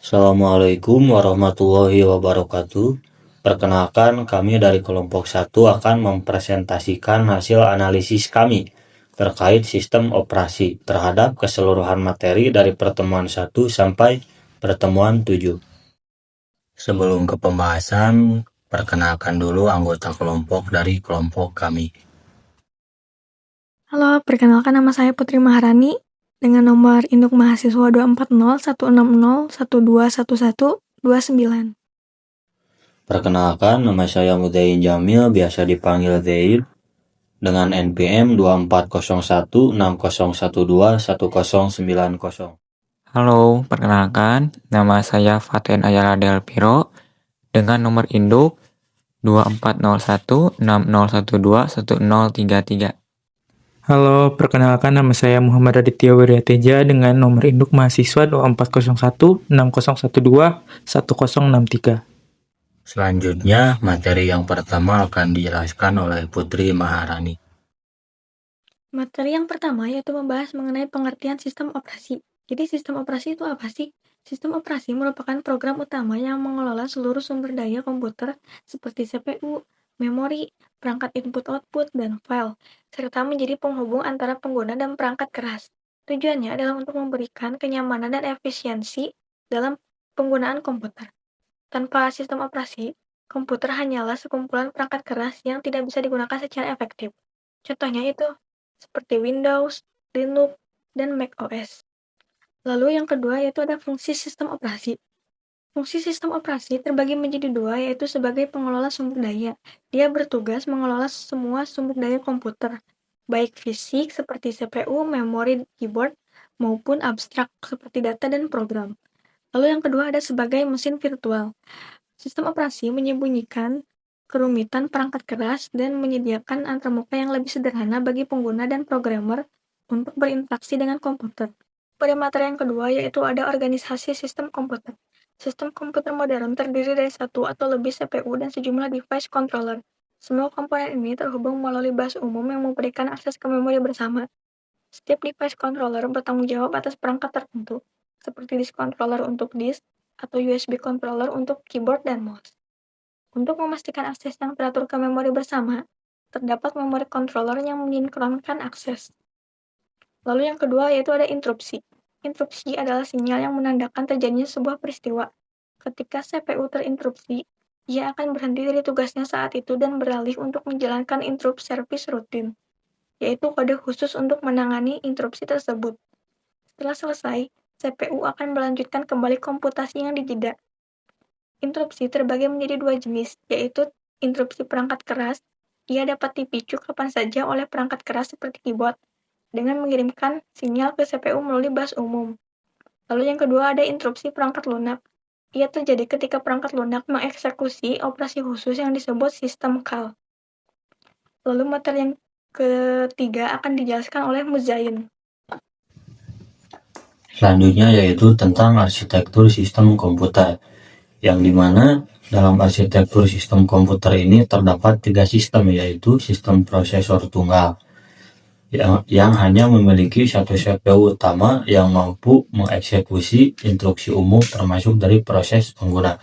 Assalamualaikum warahmatullahi wabarakatuh. Perkenalkan, kami dari kelompok 1 akan mempresentasikan hasil analisis kami terkait sistem operasi terhadap keseluruhan materi dari pertemuan 1 sampai pertemuan 7. Sebelum ke pembahasan, perkenalkan dulu anggota kelompok dari kelompok kami. Halo, perkenalkan nama saya Putri Maharani dengan nomor induk mahasiswa 240 160 121129. Perkenalkan, nama saya Mudzain Jamil, biasa dipanggil Zaid, dengan NPM 240160121090. Halo, perkenalkan, nama saya Faten Ayala Del Piro dengan nomor induk 240160121033. Halo, perkenalkan nama saya Muhammad Aditya Wiryateja dengan nomor induk mahasiswa 240160121063. Selanjutnya, materi yang pertama akan dijelaskan oleh Putri Maharani. Materi yang pertama yaitu membahas mengenai pengertian sistem operasi. Jadi sistem operasi itu apa sih? Sistem operasi merupakan program utama yang mengelola seluruh sumber daya komputer seperti CPU, memori, perangkat input-output, dan file, serta menjadi penghubung antara pengguna dan perangkat keras. Tujuannya adalah untuk memberikan kenyamanan dan efisiensi dalam penggunaan komputer. Tanpa sistem operasi, komputer hanyalah sekumpulan perangkat keras yang tidak bisa digunakan secara efektif. Contohnya itu seperti Windows, Linux, dan macOS. Lalu yang kedua yaitu ada fungsi sistem operasi. Fungsi sistem operasi terbagi menjadi dua, yaitu sebagai pengelola sumber daya. Dia bertugas mengelola semua sumber daya komputer, baik fisik seperti CPU, memori, keyboard, maupun abstrak seperti data dan program. Lalu yang kedua ada sebagai mesin virtual. Sistem operasi menyembunyikan kerumitan perangkat keras dan menyediakan antarmuka yang lebih sederhana bagi pengguna dan programmer untuk berinteraksi dengan komputer. Pada materi yang kedua yaitu ada organisasi sistem komputer. Sistem komputer modern terdiri dari satu atau lebih CPU dan sejumlah device controller. Semua komponen ini terhubung melalui bus umum yang memberikan akses ke memori bersama. Setiap device controller bertanggung jawab atas perangkat tertentu, seperti disk controller untuk disk atau USB controller untuk keyboard dan mouse. Untuk memastikan akses yang teratur ke memori bersama, terdapat memori controller yang mensinkronkan akses. Lalu yang kedua yaitu ada interupsi. Interupsi adalah sinyal yang menandakan terjadinya sebuah peristiwa. Ketika CPU terinterupsi, ia akan berhenti dari tugasnya saat itu dan beralih untuk menjalankan interrupt service rutin, yaitu kode khusus untuk menangani interupsi tersebut. Setelah selesai, CPU akan melanjutkan kembali komputasi yang dijeda. Interupsi terbagi menjadi dua jenis, yaitu interupsi perangkat keras. Ia dapat dipicu kapan saja oleh perangkat keras seperti keyboard, dengan mengirimkan sinyal ke CPU melalui bus umum. Lalu yang kedua ada interupsi perangkat lunak. Ia terjadi ketika perangkat lunak mengeksekusi operasi khusus yang disebut sistem call. Lalu materi yang ketiga akan dijelaskan oleh Mudzain. Selanjutnya yaitu tentang arsitektur sistem komputer, yang dimana dalam arsitektur sistem komputer ini terdapat 3 sistem, yaitu sistem prosesor tunggal yang hanya memiliki satu CPU utama yang mampu mengeksekusi instruksi umum termasuk dari proses pengguna.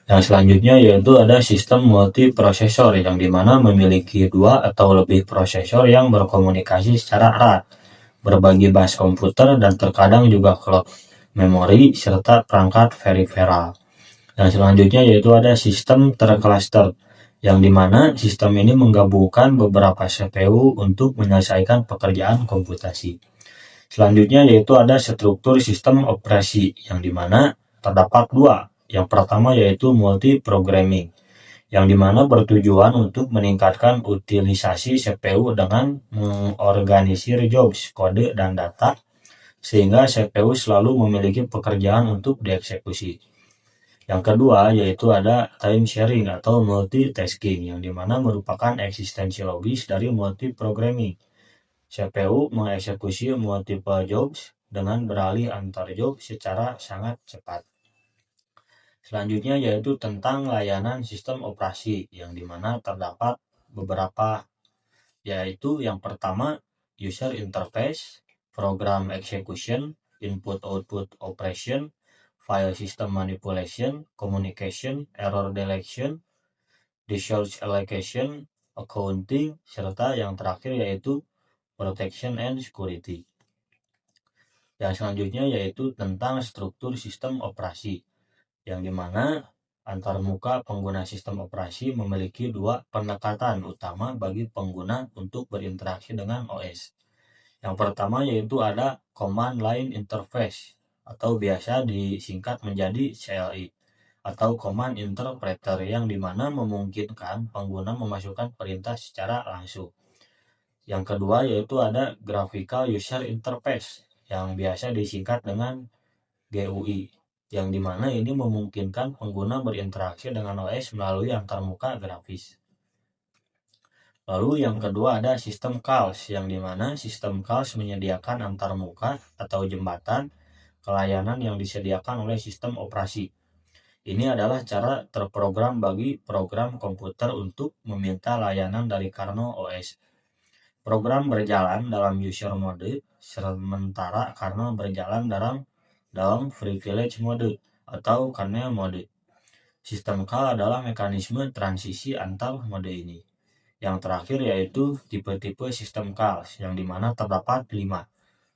Yang selanjutnya yaitu ada sistem multiprosesor, yang dimana memiliki 2 atau lebih prosesor yang berkomunikasi secara erat, berbagi bus komputer, dan terkadang juga clock memori serta perangkat peripheral. Yang selanjutnya yaitu ada sistem tercluster, yang dimana sistem ini menggabungkan beberapa CPU untuk menyelesaikan pekerjaan komputasi. Selanjutnya yaitu ada struktur sistem operasi, yang dimana terdapat 2. Yang pertama yaitu multi-programming, yang dimana bertujuan untuk meningkatkan utilisasi CPU dengan mengorganisir jobs, kode, dan data, sehingga CPU selalu memiliki pekerjaan untuk dieksekusi. Yang kedua yaitu ada time sharing atau multitasking, yang dimana merupakan eksistensi logis dari multi-programming. CPU mengeksekusi multiple jobs dengan beralih antar job secara sangat cepat. Selanjutnya yaitu tentang layanan sistem operasi, yang dimana terdapat beberapa, yaitu yang pertama user interface, program execution, input-output operation, file system manipulation, communication, error detection, resource allocation, accounting, serta yang terakhir yaitu protection and security. Yang selanjutnya yaitu tentang struktur sistem operasi, yang dimana antarmuka pengguna sistem operasi memiliki dua pendekatan utama bagi pengguna untuk berinteraksi dengan OS. Yang pertama yaitu ada Command Line Interface atau biasa disingkat menjadi CLI atau Command Interpreter, yang dimana memungkinkan pengguna memasukkan perintah secara langsung. Yang kedua yaitu ada Graphical User Interface yang biasa disingkat dengan GUI, yang dimana ini memungkinkan pengguna berinteraksi dengan OS melalui antarmuka grafis. Lalu yang kedua ada sistem calls, yang dimana sistem calls menyediakan antarmuka atau jembatan ke layanan yang disediakan oleh sistem operasi. Ini adalah cara terprogram bagi program komputer untuk meminta layanan dari kernel OS. Program berjalan dalam user mode, sementara kernel berjalan dalam privilege mode atau kernel mode. Sistem call adalah mekanisme transisi antar mode ini. Yang terakhir yaitu tipe-tipe sistem calls, yang dimana terdapat 5.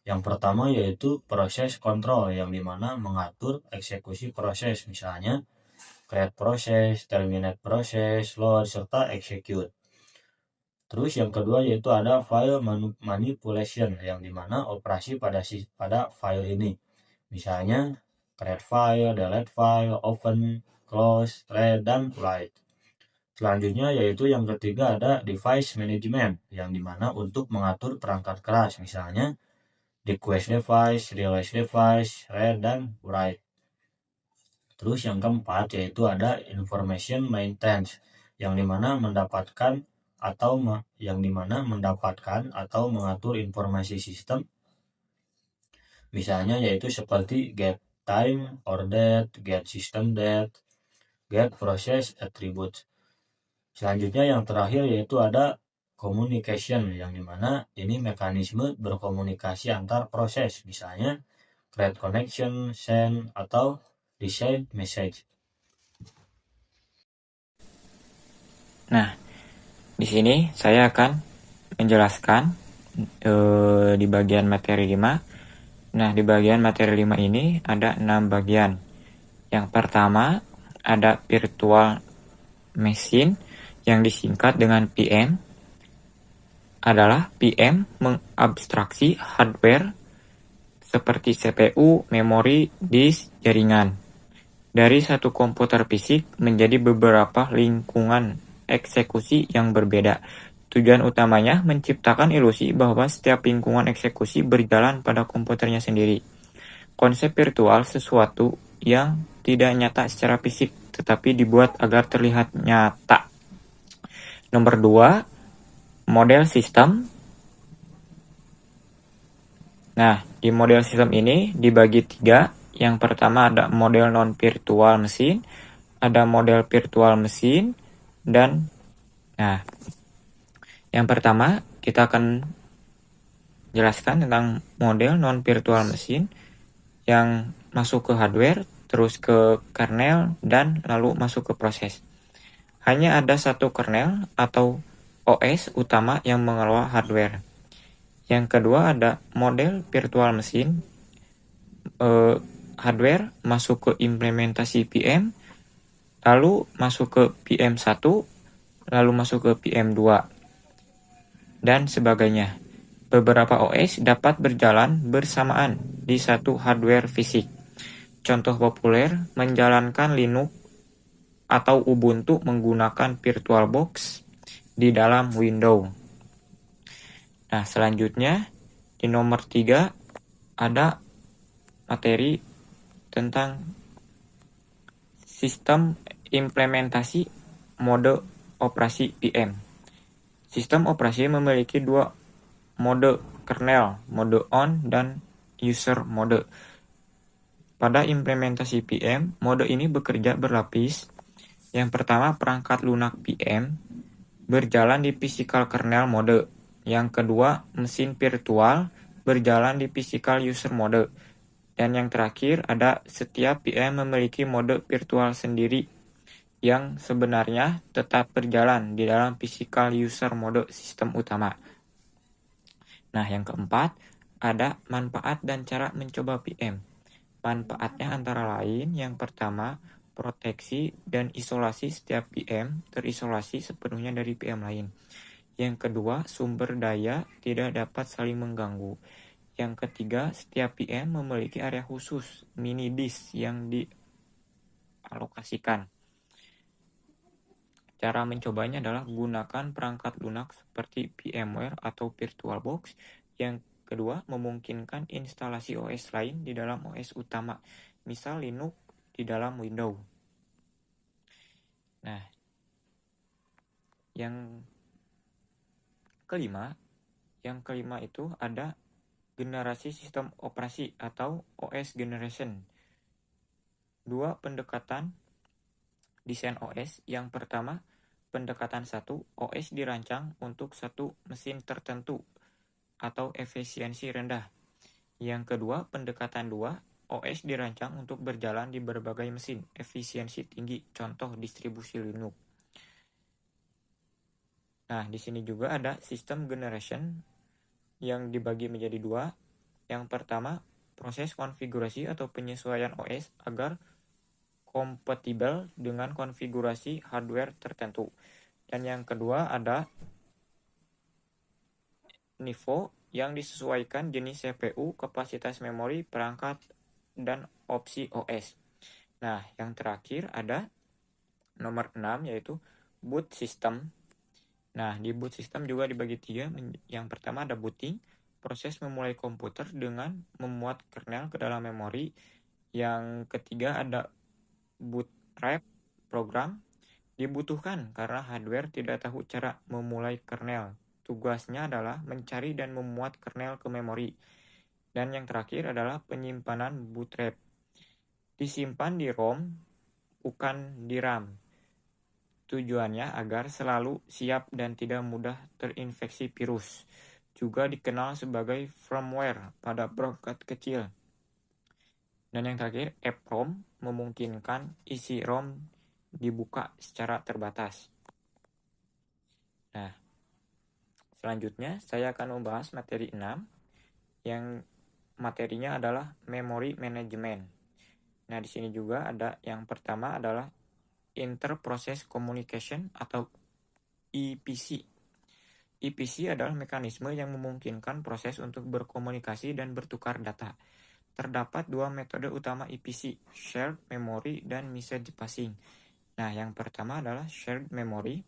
Yang pertama yaitu proses control, yang dimana mengatur eksekusi proses, misalnya create proses, terminate proses, load, serta execute. Terus yang kedua yaitu ada file manipulation, yang dimana operasi pada file ini, misalnya create file, delete file, open, close, read, dan write. Selanjutnya yaitu yang ketiga ada device management, yang dimana untuk mengatur perangkat keras, misalnya request device, release device, read, dan write. Terus yang keempat yaitu ada information maintenance, yang dimana mendapatkan atau mengatur informasi sistem, misalnya yaitu seperti get time or date, get system date, get process attributes. Selanjutnya yang terakhir yaitu ada communication, yang dimana ini mekanisme berkomunikasi antar proses, misalnya create connection, send, atau receive message. Nah, di sini saya akan menjelaskan di bagian materi 5. Nah, di bagian materi 5 ini ada 6 bagian. Yang pertama ada virtual machine, yang disingkat dengan PM. Adalah PM mengabstraksi hardware seperti CPU, memori, disk, jaringan dari satu komputer fisik menjadi beberapa lingkungan eksekusi yang berbeda. Tujuan utamanya menciptakan ilusi bahwa setiap lingkungan eksekusi berjalan pada komputernya sendiri. Konsep virtual sesuatu yang tidak nyata secara fisik, tetapi dibuat agar terlihat nyata. Nomor 2, model sistem. Nah, di model sistem ini dibagi 3. Yang pertama ada model non-virtual machine, ada model virtual machine, dan yang pertama kita akan jelaskan tentang model non-virtual machine yang masuk ke hardware, terus ke kernel, dan lalu masuk ke proses. Hanya ada satu kernel atau OS utama yang mengelola hardware. Yang kedua ada model virtual machine, hardware masuk ke implementasi VM, lalu masuk ke PM1, lalu masuk ke PM2, dan sebagainya. Beberapa OS dapat berjalan bersamaan di satu hardware fisik. Contoh populer menjalankan Linux atau Ubuntu menggunakan VirtualBox di dalam Windows. Nah, selanjutnya di nomor 3 ada materi tentang sistem implementasi mode operasi PM. Sistem operasi memiliki 2 mode kernel, mode on dan user mode. Pada implementasi PM, mode ini bekerja berlapis. Yang pertama, perangkat lunak PM berjalan di physical kernel mode. Yang kedua, mesin virtual berjalan di physical user mode. Dan yang terakhir ada setiap VM memiliki mode virtual sendiri yang sebenarnya tetap berjalan di dalam physical user mode sistem utama. Nah, yang keempat, ada manfaat dan cara mencoba VM. Manfaatnya antara lain, yang pertama, proteksi dan isolasi setiap VM terisolasi sepenuhnya dari VM lain. Yang kedua, sumber daya tidak dapat saling mengganggu. Yang ketiga, setiap VM memiliki area khusus, mini disk yang dialokasikan. Cara mencobanya adalah gunakan perangkat lunak seperti VMware atau VirtualBox. Yang kedua, memungkinkan instalasi OS lain di dalam OS utama, misal Linux di dalam Windows. Nah, yang kelima itu ada generasi sistem operasi atau OS generation. Dua pendekatan desain OS. Yang pertama, pendekatan 1, OS dirancang untuk satu mesin tertentu atau efisiensi rendah. Yang kedua, pendekatan 2, OS dirancang untuk berjalan di berbagai mesin, efisiensi tinggi, contoh distribusi Linux. Nah, di sini juga ada sistem generation yang dibagi menjadi 2. Yang pertama, proses konfigurasi atau penyesuaian OS agar kompatibel dengan konfigurasi hardware tertentu. Dan yang kedua ada NIVO yang disesuaikan jenis CPU, kapasitas memori, perangkat, dan opsi OS. Nah, yang terakhir ada nomor 6 yaitu boot system. Nah, di boot system juga dibagi 3. Yang pertama ada booting, proses memulai komputer dengan memuat kernel ke dalam memori. Yang ketiga ada bootstrap program, dibutuhkan karena hardware tidak tahu cara memulai kernel. Tugasnya adalah mencari dan memuat kernel ke memori. Dan yang terakhir adalah penyimpanan bootstrap. Disimpan di ROM, bukan di RAM. Tujuannya agar selalu siap dan tidak mudah terinfeksi virus. Juga dikenal sebagai firmware pada perangkat kecil. Dan yang terakhir, EPROM memungkinkan isi ROM dibuka secara terbatas. Nah, selanjutnya saya akan membahas materi 6 yang materinya adalah memory management. Nah, di sini juga ada yang pertama adalah Inter-Process Communication atau IPC. IPC adalah mekanisme yang memungkinkan proses untuk berkomunikasi dan bertukar data. Terdapat 2 metode utama IPC, shared memory dan message passing. Nah, yang pertama adalah shared memory.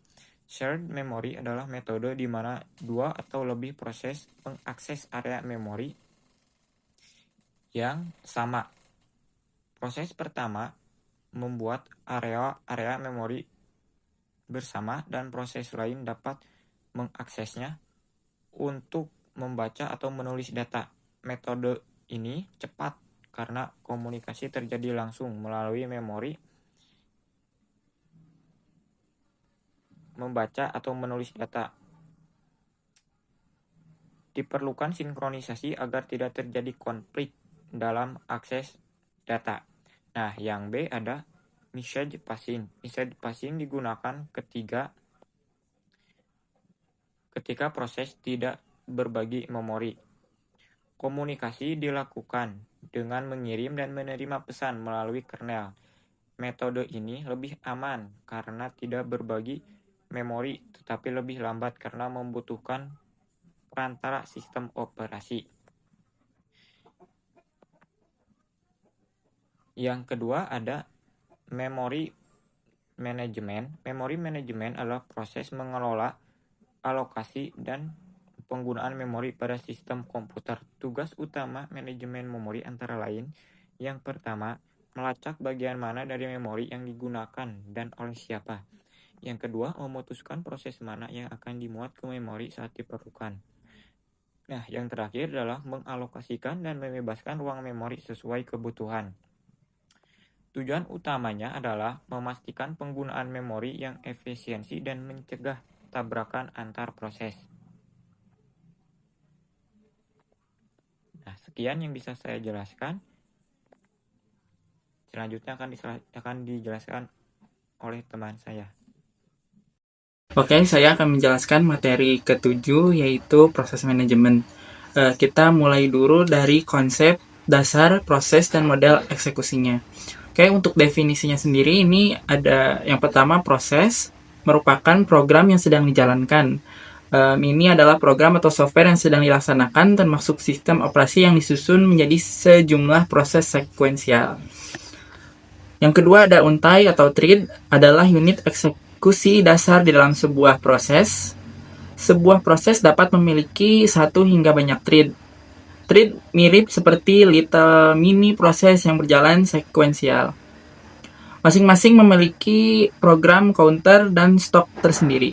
Shared memory adalah metode di mana 2 atau lebih proses mengakses area memori yang sama. Proses pertama membuat area memori bersama dan proses lain dapat mengaksesnya untuk membaca atau menulis data. Metode ini cepat karena komunikasi terjadi langsung melalui memori membaca atau menulis data. Diperlukan sinkronisasi agar tidak terjadi konflik dalam akses data. Nah, yang B ada message passing. Message passing digunakan ketika proses tidak berbagi memori. Komunikasi dilakukan dengan mengirim dan menerima pesan melalui kernel. Metode ini lebih aman karena tidak berbagi memori, tetapi lebih lambat karena membutuhkan perantara sistem operasi. Yang kedua ada memory management. Memory management adalah proses mengelola alokasi dan penggunaan memori pada sistem komputer. Tugas utama manajemen memori antara lain, yang pertama, melacak bagian mana dari memori yang digunakan dan oleh siapa. Yang kedua, memutuskan proses mana yang akan dimuat ke memori saat diperlukan. Nah, yang terakhir adalah mengalokasikan dan membebaskan ruang memori sesuai kebutuhan. Tujuan utamanya adalah memastikan penggunaan memori yang efisiensi dan mencegah tabrakan antar proses. Nah, sekian yang bisa saya jelaskan. selanjutnya akan dijelaskan oleh teman saya. Oke, saya akan menjelaskan materi ke-7 yaitu proses manajemen. Kita mulai dulu dari konsep, dasar, proses, dan model eksekusinya. Oke, untuk definisinya sendiri ini ada yang pertama proses merupakan program yang sedang dijalankan. Ini adalah program atau software yang sedang dilaksanakan termasuk sistem operasi yang disusun menjadi sejumlah proses sekuensial. Yang kedua ada untai atau thread adalah unit eksekusi dasar di dalam sebuah proses. Sebuah proses dapat memiliki satu hingga banyak thread. Thread mirip seperti little mini proses yang berjalan sekuensial. Masing-masing memiliki program counter dan stok tersendiri.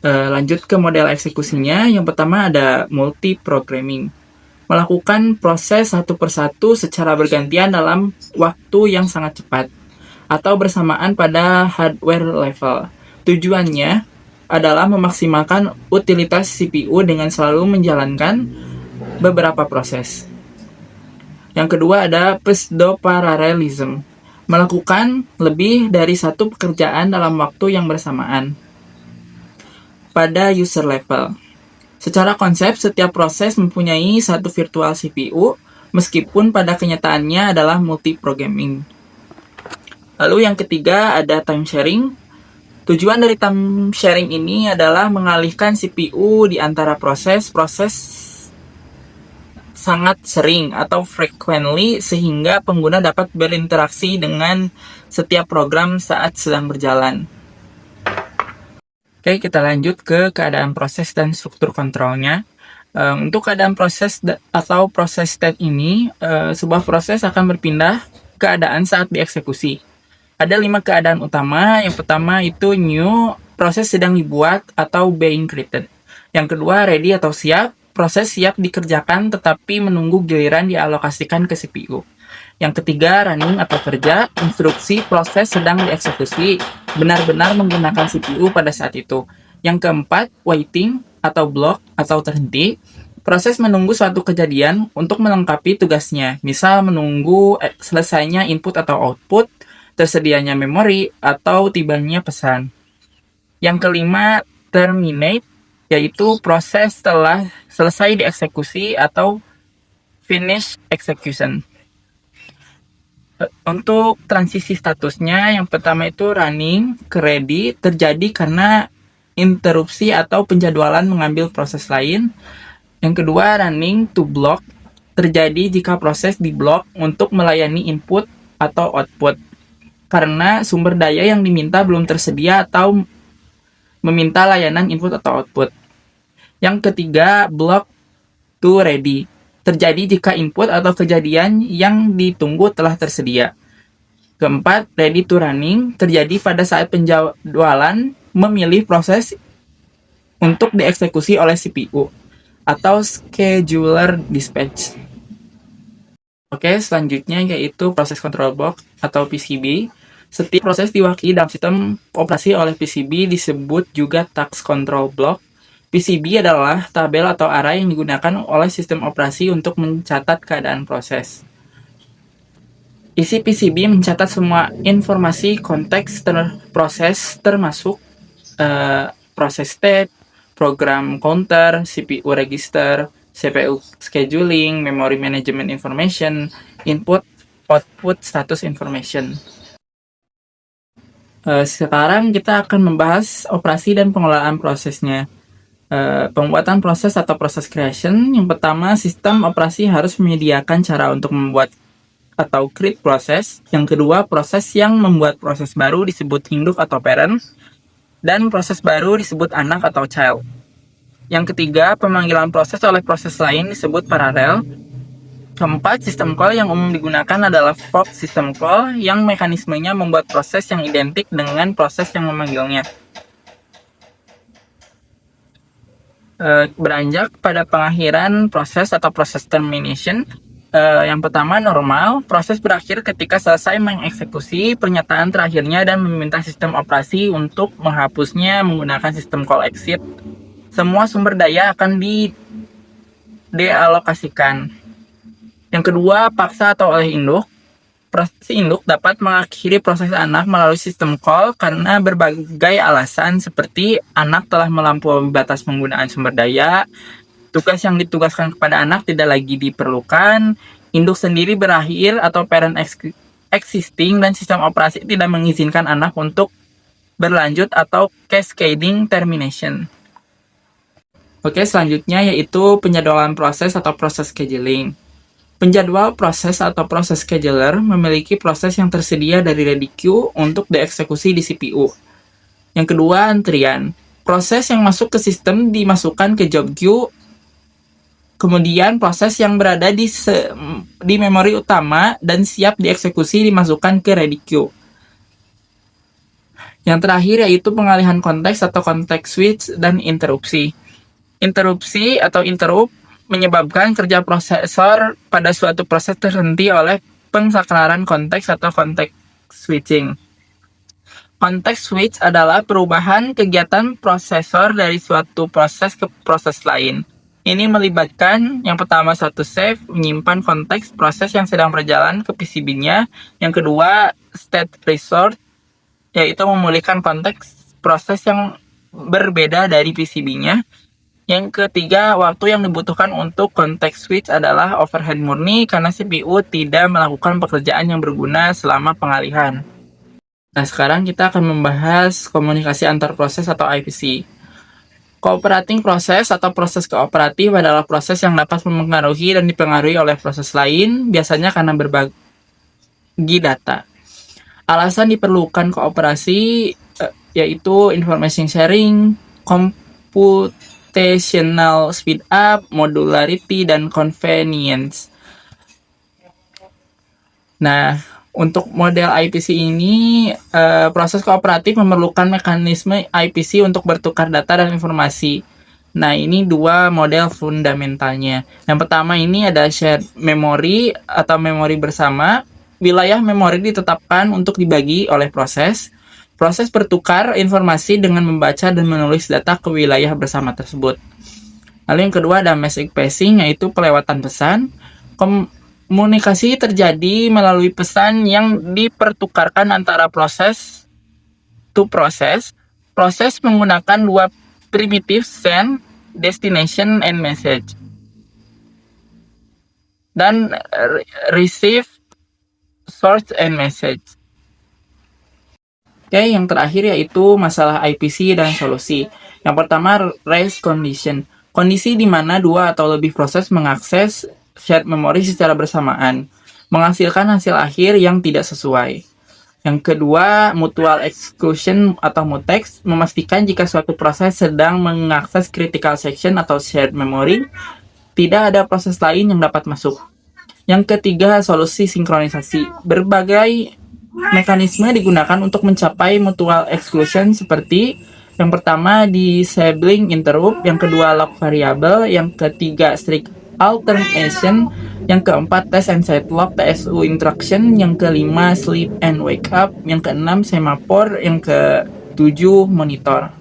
Lanjut ke model eksekusinya. Yang pertama ada multi-programming. Melakukan proses satu persatu secara bergantian dalam waktu yang sangat cepat atau bersamaan pada hardware level. Tujuannya adalah memaksimalkan utilitas CPU dengan selalu menjalankan beberapa proses. Yang kedua ada pseudo-parallelism. Melakukan lebih dari satu pekerjaan dalam waktu yang bersamaan pada user level. Secara konsep, setiap proses mempunyai satu virtual CPU, meskipun pada kenyataannya adalah multi-programming. Lalu yang ketiga ada time sharing. Tujuan dari time sharing ini adalah mengalihkan CPU di antara proses sangat sering atau frequently sehingga pengguna dapat berinteraksi dengan setiap program saat sedang berjalan. Oke, kita lanjut ke keadaan proses dan struktur kontrolnya. Untuk keadaan proses atau proses state ini, sebuah proses akan berpindah keadaan saat dieksekusi. Ada 5 keadaan utama. Yang pertama itu new, proses sedang dibuat atau being created. Yang kedua ready atau siap, proses siap dikerjakan tetapi menunggu giliran dialokasikan ke CPU. Yang ketiga running atau kerja, instruksi proses sedang dieksekusi, benar-benar menggunakan CPU pada saat itu. Yang keempat waiting atau block atau terhenti, proses menunggu suatu kejadian untuk melengkapi tugasnya, misal menunggu selesainya input atau output, tersedianya memori, atau tibanya pesan. Yang kelima, terminate, yaitu proses setelah selesai dieksekusi atau finish execution. Untuk transisi statusnya, yang pertama itu running ke ready, terjadi karena interupsi atau penjadwalan mengambil proses lain. Yang kedua, running to block, terjadi jika proses di block untuk melayani input atau output karena sumber daya yang diminta belum tersedia atau meminta layanan input atau output. Yang ketiga, block to ready, terjadi jika input atau kejadian yang ditunggu telah tersedia. Keempat, ready to running, terjadi pada saat penjadwalan memilih proses untuk dieksekusi oleh CPU atau scheduler dispatch. Oke, selanjutnya yaitu proses control block atau PCB. Setiap proses diwakili dalam sistem operasi oleh PCB disebut juga task control block. PCB adalah tabel atau array yang digunakan oleh sistem operasi untuk mencatat keadaan proses. Isi PCB mencatat semua informasi konteks proses termasuk proses state, program counter, CPU register, CPU scheduling, memory management information, input, output, status information. Sekarang kita akan membahas operasi dan pengelolaan prosesnya. Pembuatan proses atau proses creation. Yang pertama, sistem operasi harus menyediakan cara untuk membuat atau create proses. Yang kedua, proses yang membuat proses baru disebut induk atau parent, dan proses baru disebut anak atau child. Yang ketiga, pemanggilan proses oleh proses lain disebut paralel. Keempat, sistem call yang umum digunakan adalah fork system call yang mekanismenya membuat proses yang identik dengan proses yang memanggilnya. Beranjak pada pengakhiran proses atau proses termination. Yang pertama, normal. Proses berakhir ketika selesai mengeksekusi pernyataan terakhirnya dan meminta sistem operasi untuk menghapusnya menggunakan sistem call exit. Semua sumber daya akan dialokasikan. Yang kedua, paksa atau oleh induk. Proses induk dapat mengakhiri proses anak melalui sistem call karena berbagai alasan seperti anak telah melampaui batas penggunaan sumber daya, tugas yang ditugaskan kepada anak tidak lagi diperlukan, induk sendiri berakhir atau parent existing, dan sistem operasi tidak mengizinkan anak untuk berlanjut atau cascading termination. Oke, selanjutnya yaitu penjadwalan proses atau proses scheduling. Penjadwal proses atau proses scheduler memiliki proses yang tersedia dari ready queue untuk dieksekusi di CPU. Yang kedua, antrian. Proses yang masuk ke sistem dimasukkan ke job queue. Kemudian proses yang berada di memori utama dan siap dieksekusi dimasukkan ke ready queue. Yang terakhir yaitu pengalihan konteks atau context switch dan interupsi. Interupsi atau interrupt menyebabkan kerja prosesor pada suatu proses terhenti oleh pensakralan konteks atau context switching. Context switch adalah perubahan kegiatan prosesor dari suatu proses ke proses lain. Ini melibatkan yang pertama suatu save, menyimpan konteks proses yang sedang berjalan ke PCB-nya. Yang kedua, state restore, yaitu memulihkan konteks proses yang berbeda dari PCB-nya. Yang ketiga, waktu yang dibutuhkan untuk context switch adalah overhead murni karena CPU tidak melakukan pekerjaan yang berguna selama pengalihan. Nah, sekarang kita akan membahas komunikasi antar proses atau IPC. Cooperating process atau proses kooperatif adalah proses yang dapat mempengaruhi dan dipengaruhi oleh proses lain, biasanya karena berbagi data. Alasan diperlukan kooperasi yaitu information sharing, computational speed up, modularity, dan convenience. Nah, untuk model IPC ini, proses kooperatif memerlukan mekanisme IPC untuk bertukar data dan informasi. Nah, ini dua model fundamentalnya. Yang pertama ini ada shared memory atau memori bersama. Wilayah memori ditetapkan untuk dibagi oleh proses. Proses bertukar informasi dengan membaca dan menulis data ke wilayah bersama tersebut. Lalu yang kedua ada message passing, yaitu pelewatan pesan. Komunikasi terjadi melalui pesan yang dipertukarkan antara proses to proses. Proses menggunakan dua primitif send, destination, and message. Dan receive, source, and message. Oke, yang terakhir yaitu masalah IPC dan solusi. Yang pertama, race condition. Kondisi di mana dua atau lebih proses mengakses shared memory secara bersamaan, menghasilkan hasil akhir yang tidak sesuai. Yang kedua, mutual exclusion atau mutex, memastikan jika suatu proses sedang mengakses critical section atau shared memory, tidak ada proses lain yang dapat masuk. Yang ketiga, solusi sinkronisasi. Berbagai mekanisme digunakan untuk mencapai mutual exclusion seperti yang pertama disabling interrupt, yang kedua lock variable, yang ketiga strict alternation, yang keempat test and set lock TSU instruction, yang kelima sleep and wake up, yang keenam semaphore, yang ketujuh monitor.